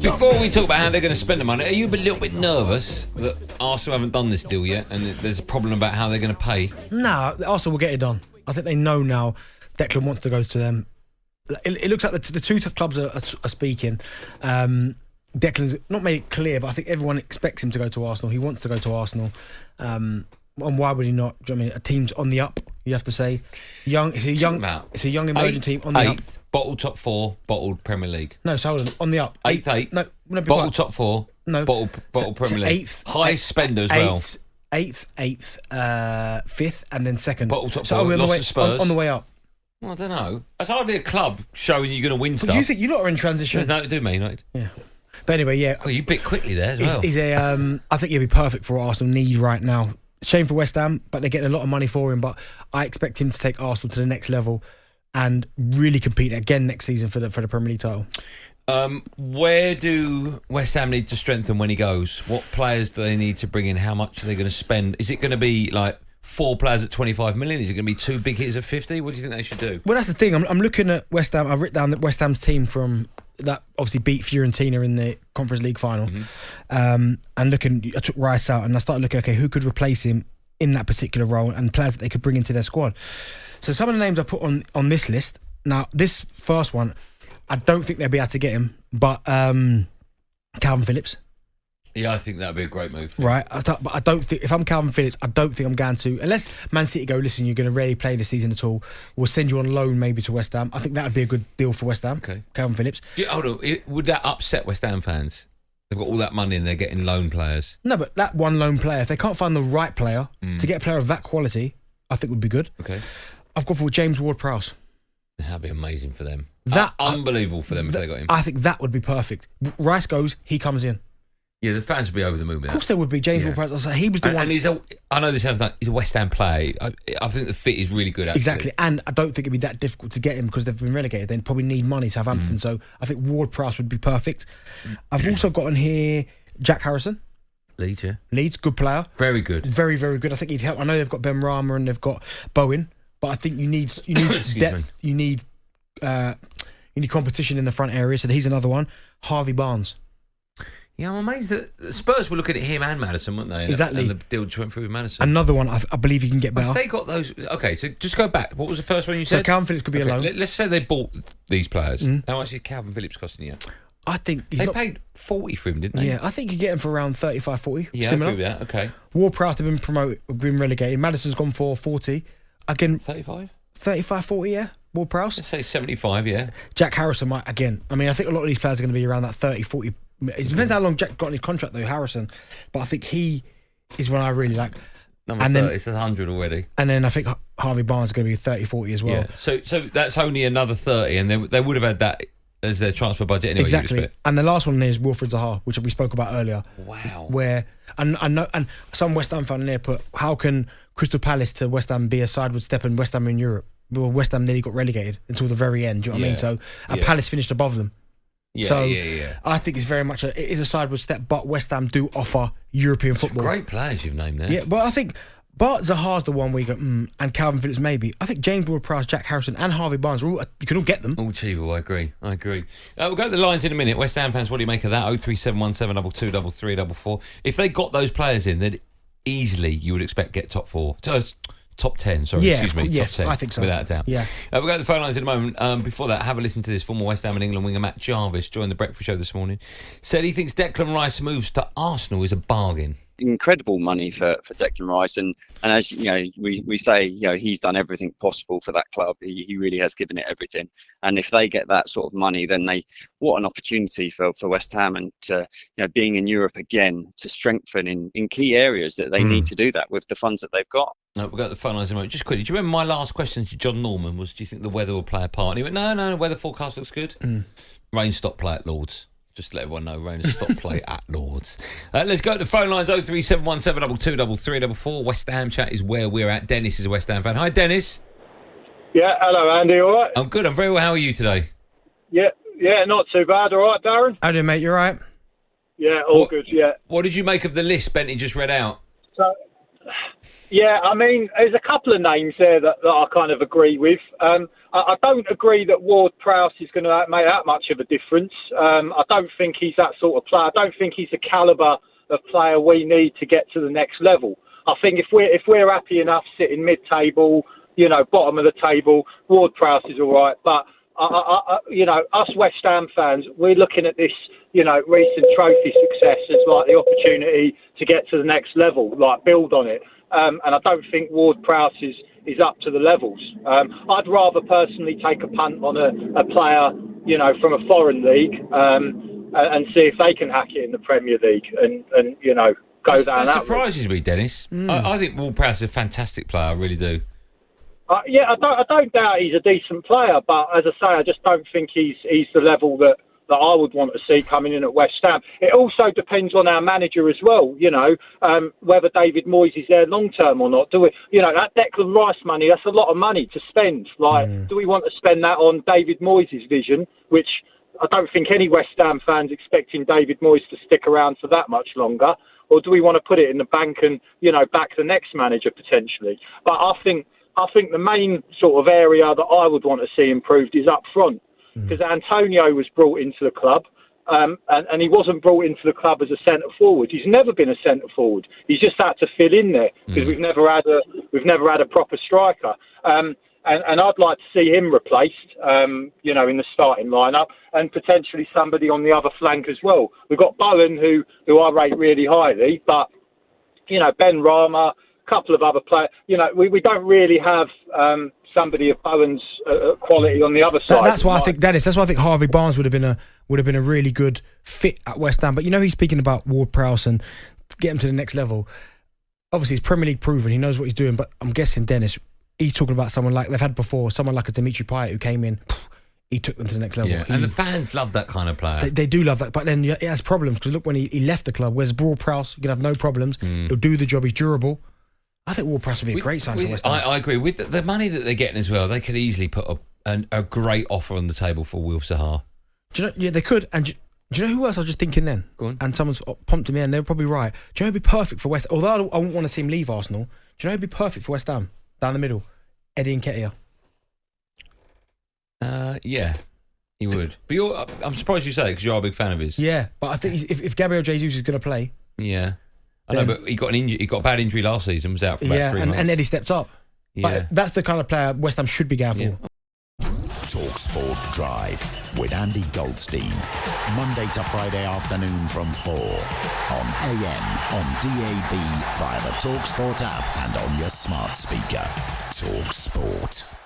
Before we talk about how they're going to spend the money, are you a little bit nervous that Arsenal haven't done this deal yet and there's a problem about how they're going to pay? No, Arsenal will get it done. I think they know now Declan wants to go to them. It looks like the two clubs are speaking. Declan's not made it clear, but I think everyone expects him to go to Arsenal. He wants to go to Arsenal. And why would he not? Do you know what I mean? A team's on the up, you have to say. It's a young emerging team on the up. Bottled top four, bottled Premier League. No, so hold on. On the up. Eighth. No, bottled top four. No. Bottled Premier League. Eighth. Highest spender as well. Eighth, fifth, and then second. Bottled top four. Lost to Spurs. On the way up. Well, I don't know. That's hardly a club showing you're going to win stuff. But you think you lot are in transition? No, do me, United. Yeah. But anyway, yeah. Oh, you bit quickly there as well. I think he'll be perfect for what Arsenal need right now. Shame for West Ham, but they're getting a lot of money for him. But I expect him to take Arsenal to the next level and really compete again next season for the Premier League title. Where do West Ham need to strengthen when he goes? What players do they need to bring in? How much are they going to spend? Is it going to be like 4 players at 25 million? Is it going to be 2 big hitters at 50? What do you think they should do? Well, that's the thing. I'm looking at West Ham. I've written down that West Ham's team from that obviously beat Fiorentina in the Conference League final. Mm-hmm. And I took Rice out and I started looking, okay, who could replace him in that particular role and players that they could bring into their squad. So some of the names I put on this list. Now, this first one, I don't think they'll be able to get him, but Kalvin Phillips. Yeah, I think that'd be a great move. Right, but I don't think, if I'm Kalvin Phillips, I don't think I'm going to, unless Man City go, listen, you're going to rarely play this season at all, we'll send you on loan maybe to West Ham. I think that would be a good deal for West Ham. Okay. Kalvin Phillips. Hold on, would that upset West Ham fans? They've got all that money and they're getting loan players. No, but that one loan player, if they can't find the right player to get a player of that quality, I think would be good. Okay. I've gone for James Ward-Prowse. That'd be amazing for them. That unbelievable for them if they got him. I think that would be perfect. Rice goes, he comes in. Yeah, the fans would be over the moon with that. Of course there would be. James Ward-Prowse. He was the one. And I know this sounds like he's a West Ham player. I think the fit is really good, actually. Exactly. And I don't think it'd be that difficult to get him because they've been relegated. They probably need money, Southampton. So I think Ward-Prowse would be perfect. I've also got on here Jack Harrison. Leeds, yeah. Leeds, good player. Very good. Very, very good. I think he'd help. I know they've got Ben Rama and they've got Bowen, but I think you need depth. You need competition in the front area. So he's another one. Harvey Barnes. Yeah, I'm amazed that Spurs were looking at him and Maddison, weren't they? Exactly. And the deal just went through with Maddison. Another one, I believe he can get better. If they got those... Okay, so just go back. What was the first one you said? So Kalvin Phillips could be a loan. Let's say they bought these players. How much is Kalvin Phillips costing you? I think... They paid 40 for him, didn't they? Yeah, I think you get him for around 35, 40. Yeah, similar. I agree with that. Okay. Ward-Prowse have been relegated. Maddison's gone for 40. Again... 35? 35, 40, yeah. Ward-Prowse. Let's say 75, yeah. Jack Harrison might, again... I mean, I think a lot of these players are going to be around that 30, 40... It depends how long Jack got in his contract, though, Harrison. But I think he is one I really like. Number 30, it's 100 already. And then I think Harvey Barnes is going to be 30, 40 as well. Yeah. So that's only another 30, and they would have had that as their transfer budget anyway. Exactly. And the last one is Wilfried Zaha, which we spoke about earlier. Wow. Where, and I know, and some West Ham fan in there put, how can Crystal Palace to West Ham be a sideward step in West Ham in Europe? Well, West Ham nearly got relegated until the very end, do you know what I mean? So, Palace finished above them. Yeah, I think it's very much it is a sideward step, but West Ham do offer European football. Great players you've named there. Yeah, but I think Zaha's the one where you go, and Kalvin Phillips maybe. I think James Ward-Prowse, Jack Harrison and Harvey Barnes, you can all get them. All achievable, I agree. We'll go to the lines in a minute. West Ham fans, what do you make of that? 03717 22 33 If they got those players in, then easily you would expect get top 4. Top 10, sorry, excuse me. Yes, top 10, I think so. Without a doubt. Yeah. We'll go to the phone lines in a moment. Before that, have a listen to this. Former West Ham and England winger Matt Jarvis joined the breakfast show this morning. Said he thinks Declan Rice moves to Arsenal is a bargain. Incredible money for Declan Rice, and as you know, we say, you know, he's done everything possible for that club. He really has given it everything, and if they get that sort of money, then what an opportunity for West Ham, and being in Europe again to strengthen in key areas that they need to do that with the funds that they've got. No, we've got the phone lines in a moment. Just quickly, do you remember my last question to John Norman was, do you think the weather will play a part? And he went, no, weather forecast looks good. Rain stop play at Lords. Just to let everyone know, rain stop play at Lords. Let's go to the phone lines, 03717 22 33 West Ham chat is where we're at. Dennis is a West Ham fan. Hi, Dennis. Yeah, hello, Andy, all right? I'm good, I'm very well. How are you today? Yeah, not too bad. All right, Darren? How do you, mate? You all right? Yeah, all good, yeah. What did you make of the list Benty just read out? Yeah, I mean, there's a couple of names there that I kind of agree with. I don't agree that Ward-Prowse is going to make that much of a difference. I don't think he's that sort of player. I don't think he's the calibre of player we need to get to the next level. I think if we're happy enough sitting mid-table, bottom of the table, Ward-Prowse is all right. But us West Ham fans, we're looking at this, recent trophy success as like the opportunity to get to the next level, like build on it. And I don't think Ward-Prowse is up to the levels. I'd rather personally take a punt on a player, from a foreign league, and see if they can hack it in the Premier League and go down that route. Surprises me, Dennis. I think Ward-Prowse is a fantastic player. I really do. I don't doubt he's a decent player, but as I say, I just don't think he's the level that I would want to see coming in at West Ham. It also depends on our manager as well, whether David Moyes is there long term or not. Do we, that Declan Rice money, that's a lot of money to spend. Do we want to spend that on David Moyes' vision, which I don't think any West Ham fans expecting David Moyes to stick around for that much longer, or do we want to put it in the bank and, back the next manager potentially? But I think the main sort of area that I would want to see improved is up front, because Antonio was brought into the club, and he wasn't brought into the club as a centre forward. He's never been a centre forward. He's just had to fill in there because we've never had a proper striker. And I'd like to see him replaced, in the starting lineup, and potentially somebody on the other flank as well. We've got Bowen, who I rate really highly, but Ben Rama, a couple of other players. We don't really have somebody of Bowen's quality on the other side. That's why I think, Dennis. That's why I think Harvey Barnes would have been a really good fit at West Ham. But he's speaking about Ward-Prowse and get him to the next level. Obviously, he's Premier League proven. He knows what he's doing. But I'm guessing, Dennis, he's talking about someone like they've had before, someone like a Dimitri Payet who came in. He took them to the next level. Yeah, and the fans love that kind of player. They do love that, but then it has problems because look, when he left the club, whereas Ward-Prowse, you can have no problems. He'll do the job. He's durable. I think Ward-Prowse would be a great sign for West Ham. I agree. With the money that they're getting as well, they could easily put a great offer on the table for Wilf Zaha. Do you know? Yeah, they could. And do you know who else I was just thinking then? Go on. And someone's prompted me, and they're probably right. Do you know who'd be perfect for West Ham? Although I wouldn't want to see him leave Arsenal. Do you know who'd be perfect for West Ham? Down the middle. Eddie Nketiah. Yeah, he would. But I'm surprised you say it because you are a big fan of his. Yeah, but I think if Gabriel Jesus is going to play... Yeah. I know, but he got an injury. He got a bad injury last season. Was out for about 3 months. And Eddie stepped up. Yeah, but that's the kind of player West Ham should be going for. talkSPORT Drive with Andy Goldstein, Monday to Friday afternoon from 4 on AM, on DAB, via the talkSPORT app, and on your smart speaker. talkSPORT.